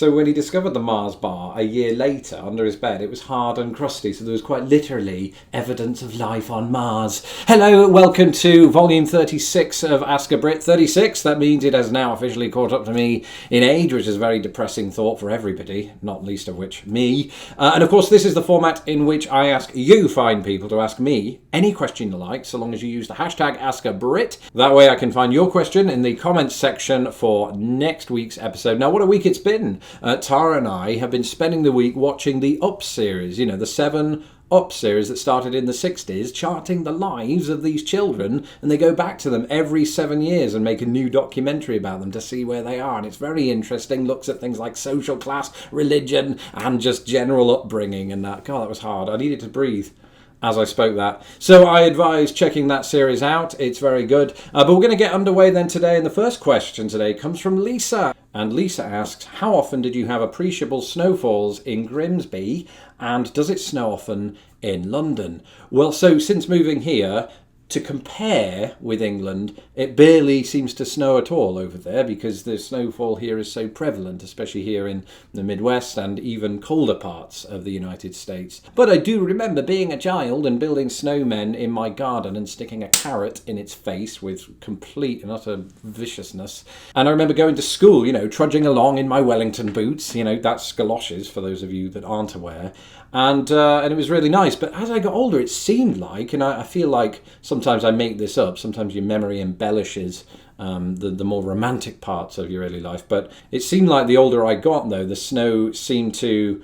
So when he discovered the Mars bar a year later under his bed, it was hard and crusty, so there was quite literally evidence of life on Mars. Hello, welcome to volume 36 of Ask a Brit. 36, that means it has now officially caught up to me in age, which is a very depressing thought for everybody, not least of which me. And of course, this is the format in which I ask you fine people to ask me any question you like, so long as you use the hashtag AskABrit. That way I can find your question in the comments section for next week's episode. Now, what a week it's been. Tara and I have been spending the week watching the Up series, you know, the 7 Up series that started in the 60s, charting the lives of these children, and they go back to them every 7 years and make a new documentary about them to see where they are. And it's very interesting, looks at things like social class, religion, and just general upbringing and that. God, that was hard. I needed to breathe as I spoke that. So I advise checking that series out. It's very good. But we're going to get underway then today. And the first question today comes from Lisa. And Lisa asks, how often did you have appreciable snowfalls in Grimsby? And does it snow often in London? Well, so since moving here, to compare with England, it barely seems to snow at all over there because the snowfall here is so prevalent, especially here in the Midwest and even colder parts of the United States. But I do remember being a child and building snowmen in my garden and sticking a carrot in its face with complete and utter viciousness. And I remember going to school, you know, trudging along in my Wellington boots, you know, that's galoshes for those of you that aren't aware. And it was really nice. But as I got older, it seemed like, and I feel like sometimes I make this up, sometimes your memory embellishes the more romantic parts of your early life. But it seemed like the older I got, though, the snow seemed to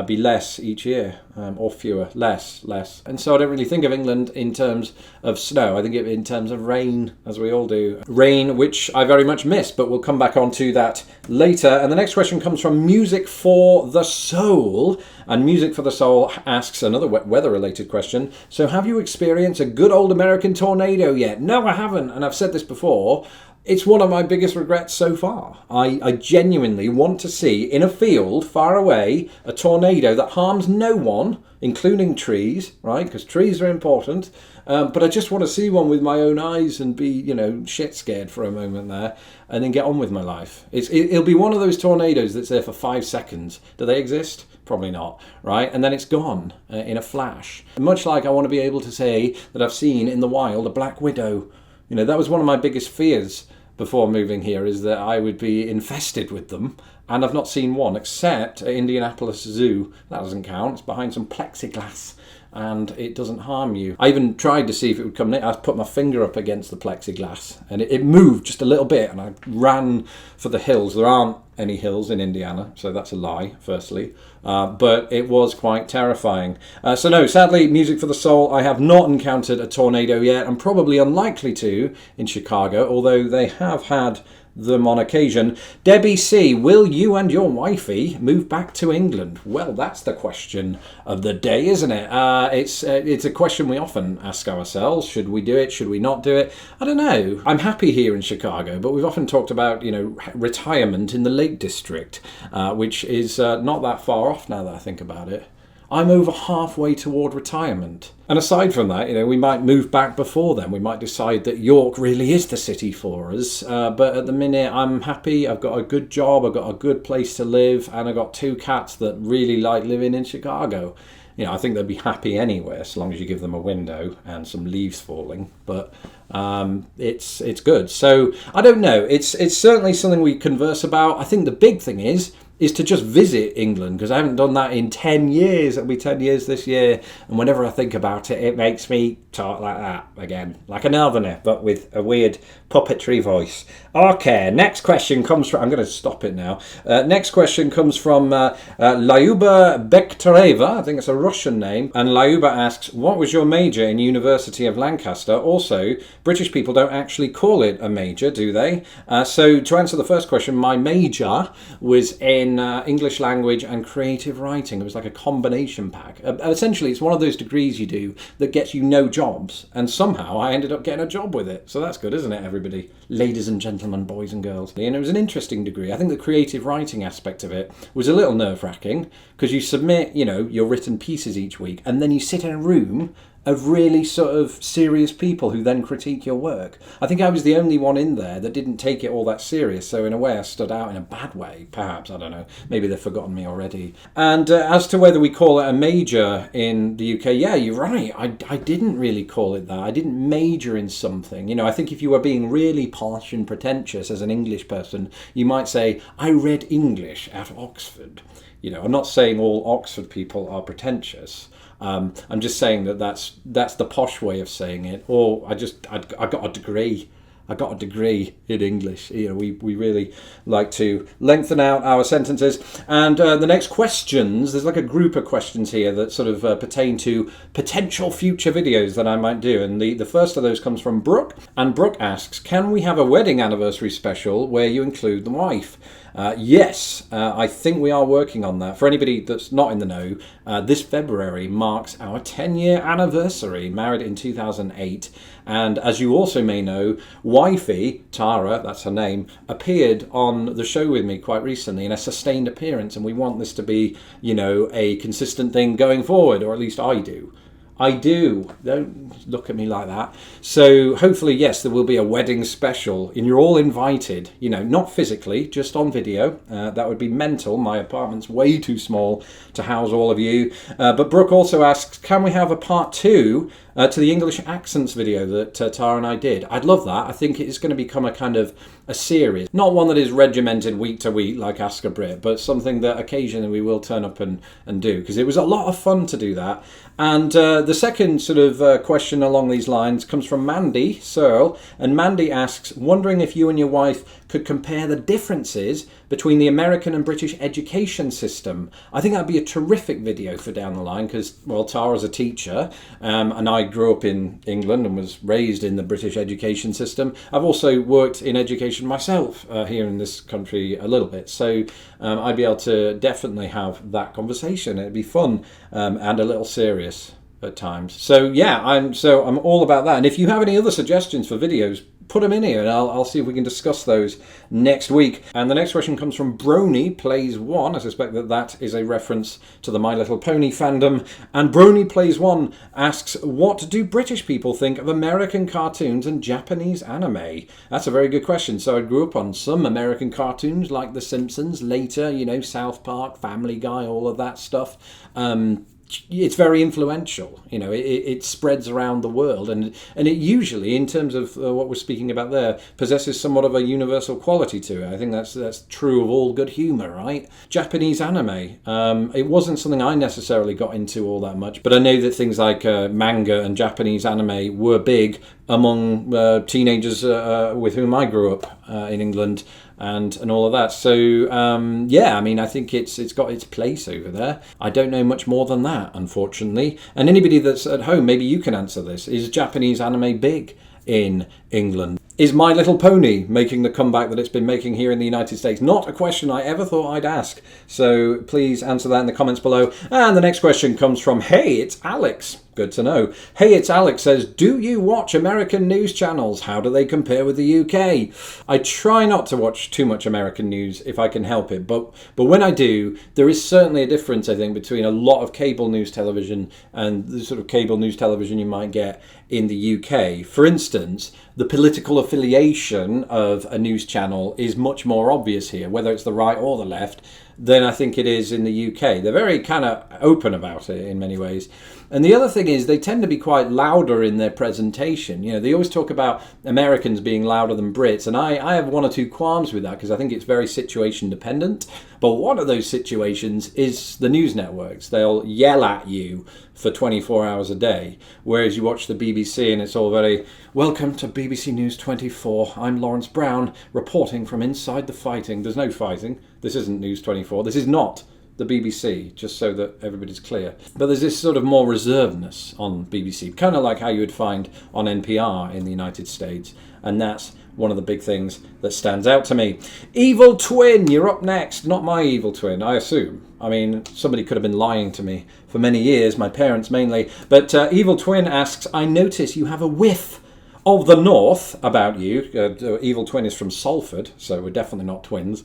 be less each year, or fewer, less. And so I don't really think of England in terms of snow. I think of it in terms of rain, as we all do. Rain, which I very much miss, but we'll come back on to that later. And the next question comes from Music for the Soul. And Music for the Soul asks another weather-related question. So have you experienced a good old American tornado yet? No, I haven't. And I've said this before. It's one of my biggest regrets so far. I genuinely want to see in a field far away a tornado that harms no one, including trees, right? Because trees are important. But I just want to see one with my own eyes and be, you know, shit scared for a moment there and then get on with my life. It'll be one of those tornadoes that's there for 5 seconds. Do they exist? Probably not, right? And then it's gone in a flash. Much like I want to be able to say that I've seen in the wild a black widow. You know, that was one of my biggest fears before moving here, is that I would be infested with them. And I've not seen one except at Indianapolis Zoo. That doesn't count. It's behind some plexiglass and it doesn't harm you. I even tried to see if it would come near. I put my finger up against the plexiglass and it moved just a little bit and I ran for the hills. There aren't any hills in Indiana, so that's a lie, firstly. But it was quite terrifying. So no, sadly, Music for the Soul, I have not encountered a tornado yet. I'm probably unlikely to in Chicago, although they have had them on occasion. Debbie C, will you and your wifey move back to England? Well, that's the question of the day, isn't it? It's a question we often ask ourselves. Should we do it? Should we not do it? I don't know. I'm happy here in Chicago, but we've often talked about, you know, retirement in the Lake District, which is not that far off now that I think about it. I'm over halfway toward retirement. And aside from that, you know, we might move back before then. We might decide that York really is the city for us. But at the minute, I'm happy. I've got a good job. I've got a good place to live. And I've got 2 cats that really like living in Chicago. You know, I think they'd be happy anywhere, so long as you give them a window and some leaves falling. But it's good. So I don't know. It's certainly something we converse about. I think the big thing is to just visit England, because I haven't done that in 10 years. It'll be 10 years this year. And whenever I think about it, it makes me talk like that again. Like an Elvener, but with a weird puppetry voice. Okay, next question comes from... I'm going to stop it now. Next question comes from Lyuba Bektareva. I think it's a Russian name. And Lyuba asks, what was your major in University of Lancaster? Also, British people don't actually call it a major, do they? So to answer the first question, my major was in English language and creative writing. It was like a combination pack. Essentially, it's one of those degrees you do that gets you no jobs. And somehow I ended up getting a job with it. So that's good, isn't it, everybody? Ladies and gentlemen, boys and girls. And it was an interesting degree. I think the creative writing aspect of it was a little nerve-wracking because you submit, you know, your written pieces each week and then you sit in a room of really sort of serious people who then critique your work. I think I was the only one in there that didn't take it all that serious, so in a way I stood out in a bad way, perhaps, I don't know. Maybe they've forgotten me already. And as to whether we call it a major in the UK, yeah, you're right. I didn't really call it that. I didn't major in something. You know, I think if you were being really posh and pretentious as an English person, you might say, I read English at Oxford. You know, I'm not saying all Oxford people are pretentious. I'm just saying that's the posh way of saying it. Or I got a degree. I got a degree in English. You know, we really like to lengthen out our sentences. And the next questions, there's like a group of questions here that sort of pertain to potential future videos that I might do. And the first of those comes from Brooke. And Brooke asks, can we have a wedding anniversary special where you include the wife? Yes, I think we are working on that. For anybody that's not in the know, this February marks our 10-year anniversary, married in 2008. And as you also may know, wifey, Tara, that's her name, appeared on the show with me quite recently in a sustained appearance. And we want this to be, you know, a consistent thing going forward, or at least I do. I do. Don't look at me like that. So hopefully, yes, there will be a wedding special and you're all invited, you know, not physically, just on video. That would be mental. My apartment's way too small to house all of you. But Brooke also asks, can we have a part 2 to the English accents video that Tara and I did? I'd love that. I think it's going to become a kind of a series. Not one that is regimented week to week like Ask a Brit, but something that occasionally we will turn up and do, because it was a lot of fun to do that. And the second sort of question along these lines comes from Mandy Searle. And Mandy asks, wondering if you and your wife could compare the differences between the American and British education system. I think that'd be a terrific video for down the line because, well, Tara's a teacher and I grew up in England and was raised in the British education system. I've also worked in education myself here in this country a little bit. So I'd be able to definitely have that conversation. It'd be fun and a little serious at times. So yeah, I'm all about that. And if you have any other suggestions for videos, put them in here and I'll see if we can discuss those next week. And the next question comes from Brony Plays One. I suspect that is a reference to the My Little Pony fandom. And Brony Plays One asks, what do British people think of American cartoons and Japanese anime? That's a very good question. So I grew up on some American cartoons like The Simpsons, later, you know, South Park, Family Guy, all of that stuff. It's very influential, you know, it spreads around the world and it usually, in terms of what we're speaking about there, possesses somewhat of a universal quality to it. I think that's true of all good humour, right? Japanese anime, it wasn't something I necessarily got into all that much, but I know that things like manga and Japanese anime were big among teenagers with whom I grew up in England. And all of that. So yeah, I mean, I think it's got its place over there. I don't know much more than that, unfortunately. And anybody that's at home, maybe you can answer this. Is Japanese anime big in England? Is My Little Pony making the comeback that it's been making here in the United States? Not a question I ever thought I'd ask. So please answer that in the comments below. And the next question comes from, hey, it's Alex. Good to know. Hey, it's Alex says, do you watch American news channels? How do they compare with the UK? I try not to watch too much American news if I can help it. But when I do, there is certainly a difference, I think, between a lot of cable news television and the sort of cable news television you might get in the UK. For instance, the political affiliation of a news channel is much more obvious here, whether it's the right or the left, than I think it is in the UK. They're very kind of open about it in many ways. And the other thing is they tend to be quite louder in their presentation. You know, they always talk about Americans being louder than Brits, and I have one or two qualms with that because I think it's very situation dependent. But one of those situations is the news networks. They'll yell at you for 24 hours a day, whereas you watch the BBC and it's all very, welcome to BBC News 24. I'm Lawrence Brown reporting from inside the fighting. There's no fighting. This isn't News 24. This is not the BBC, just so that everybody's clear. But there's this sort of more reservedness on BBC, kind of like how you would find on NPR in the United States. And that's one of the big things that stands out to me. Evil Twin, you're up next. Not my evil twin, I assume. I mean, somebody could have been lying to me for many years, my parents mainly. But Evil Twin asks, I notice you have a whiff of the North about you. The evil twin is from Salford, so we're definitely not twins.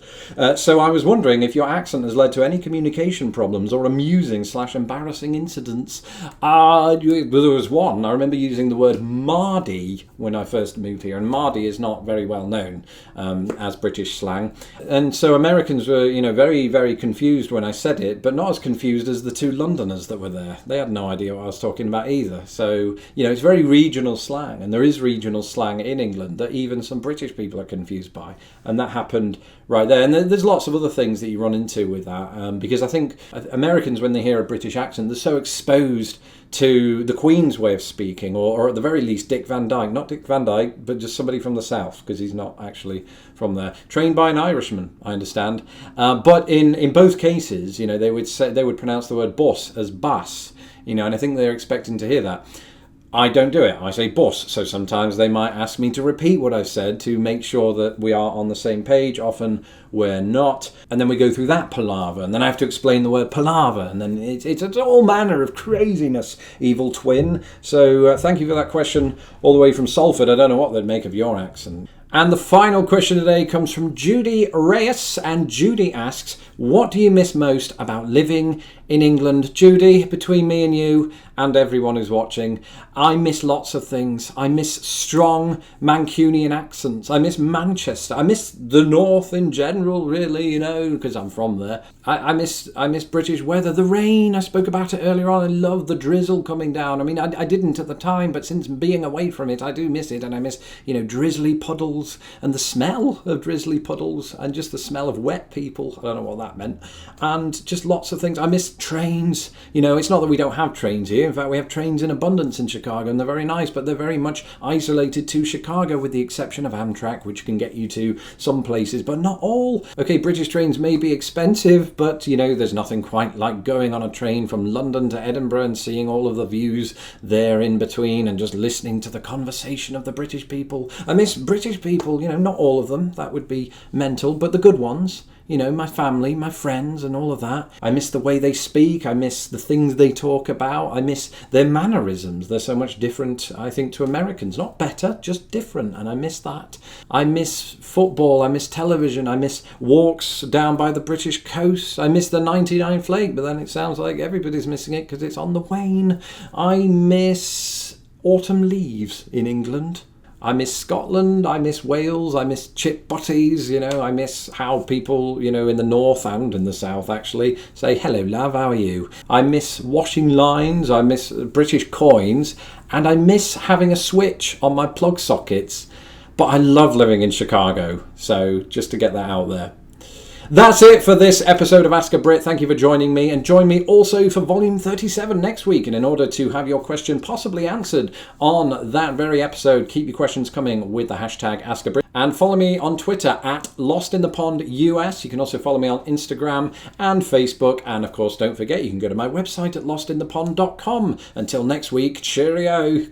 So I was wondering if your accent has led to any communication problems or amusing/embarrassing incidents. There was one. I remember using the word Mardy when I first moved here, and Mardy is not very well known as British slang. And so Americans were, very, very confused when I said it, but not as confused as the two Londoners that were there. They had no idea what I was talking about either. So, it's very regional slang, and there is regional slang in England that even some British people are confused by. And that happened right there. And there's lots of other things that you run into with that, because I think Americans, when they hear a British accent, they're so exposed to the Queen's way of speaking, or at the very least Dick Van Dyke. Not Dick Van Dyke, but just somebody from the South, because he's not actually from there. Trained by an Irishman, I understand. But in both cases, they would pronounce the word boss as bass, and I think they're expecting to hear that. I don't do it. I say boss. So sometimes they might ask me to repeat what I've said to make sure that we are on the same page. Often we're not. And then we go through that palaver. And then I have to explain the word palaver. And then it's all manner of craziness, evil twin. So thank you for that question all the way from Salford. I don't know what they'd make of your accent. And the final question today comes from Judy Reyes. And Judy asks, what do you miss most about living in England? Judy, between me and you and everyone who's watching, I miss lots of things. I miss strong Mancunian accents. I miss Manchester. I miss the North in general, really, because I'm from there. I miss British weather. The rain, I spoke about it earlier on. I love the drizzle coming down. I mean, I didn't at the time, but since being away from it, I do miss it. And I miss, drizzly puddles and the smell of drizzly puddles and just the smell of wet people. I don't know what that meant. And just lots of things. I miss trains. It's not that we don't have trains here. In fact, we have trains in abundance in Chicago, and they're very nice, but they're very much isolated to Chicago, with the exception of Amtrak, which can get you to some places, but not all. Okay, British trains may be expensive, but, there's nothing quite like going on a train from London to Edinburgh and seeing all of the views there in between and just listening to the conversation of the British people. I miss British people, not all of them. That would be mental, but the good ones. My family, my friends and all of that. I miss the way they speak. I miss the things they talk about. I miss their mannerisms. They're so much different, I think, to Americans. Not better, just different. And I miss that. I miss football. I miss television. I miss walks down by the British coast. I miss the 99 flake, but then it sounds like everybody's missing it because it's on the wane. I miss autumn leaves in England. I miss Scotland, I miss Wales, I miss chip butties, I miss how people, in the north and in the south actually say, hello love, how are you? I miss washing lines, I miss British coins, and I miss having a switch on my plug sockets. But I love living in Chicago, so just to get that out there. That's it for this episode of Ask a Brit. Thank you for joining me, and join me also for volume 37 next week. And in order to have your question possibly answered on that very episode, keep your questions coming with the hashtag Ask a Brit. And follow me on Twitter at LostInThePondUS. You can also follow me on Instagram and Facebook. And of course, don't forget, you can go to my website at lostinthepond.com. Until next week, cheerio.